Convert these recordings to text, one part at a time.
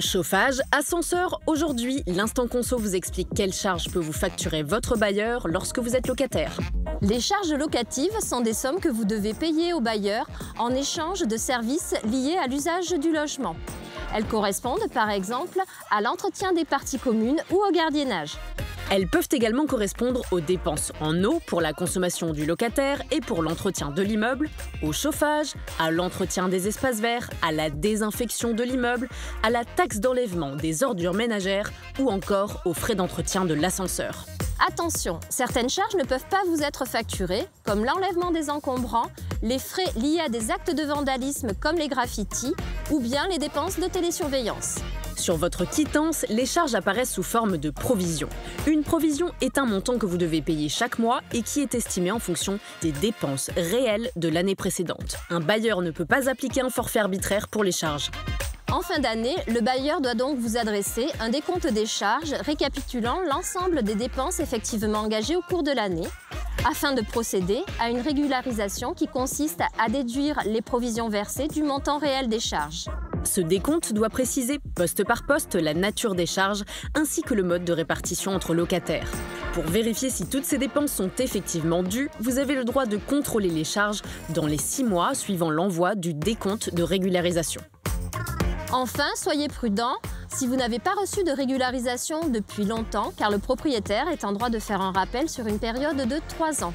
Chauffage, ascenseur, aujourd'hui, l'Instant Conso vous explique quelle charge peut vous facturer votre bailleur lorsque vous êtes locataire. Les charges locatives sont des sommes que vous devez payer au bailleur en échange de services liés à l'usage du logement. Elles correspondent par exemple à l'entretien des parties communes ou au gardiennage. Elles peuvent également correspondre aux dépenses en eau pour la consommation du locataire et pour l'entretien de l'immeuble, au chauffage, à l'entretien des espaces verts, à la désinfection de l'immeuble, à la taxe d'enlèvement des ordures ménagères ou encore aux frais d'entretien de l'ascenseur. Attention, certaines charges ne peuvent pas vous être facturées, comme l'enlèvement des encombrants, les frais liés à des actes de vandalisme comme les graffitis ou bien les dépenses de télésurveillance. Sur votre quittance, les charges apparaissent sous forme de provision. Une provision est un montant que vous devez payer chaque mois et qui est estimé en fonction des dépenses réelles de l'année précédente. Un bailleur ne peut pas appliquer un forfait arbitraire pour les charges. En fin d'année, le bailleur doit donc vous adresser un décompte des charges récapitulant l'ensemble des dépenses effectivement engagées au cours de l'année, afin de procéder à une régularisation qui consiste à déduire les provisions versées du montant réel des charges. Ce décompte doit préciser poste par poste la nature des charges ainsi que le mode de répartition entre locataires. Pour vérifier si toutes ces dépenses sont effectivement dues, vous avez le droit de contrôler les charges dans les 6 mois suivant l'envoi du décompte de régularisation. Enfin, soyez prudent si vous n'avez pas reçu de régularisation depuis longtemps, car le propriétaire est en droit de faire un rappel sur une période de 3 ans.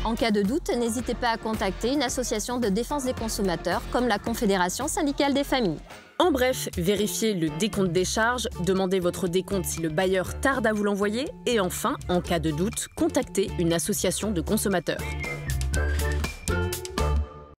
En cas de doute, n'hésitez pas à contacter une association de défense des consommateurs comme la Confédération syndicale des familles. En bref, vérifiez le décompte des charges, demandez votre décompte si le bailleur tarde à vous l'envoyer et enfin, en cas de doute, contactez une association de consommateurs.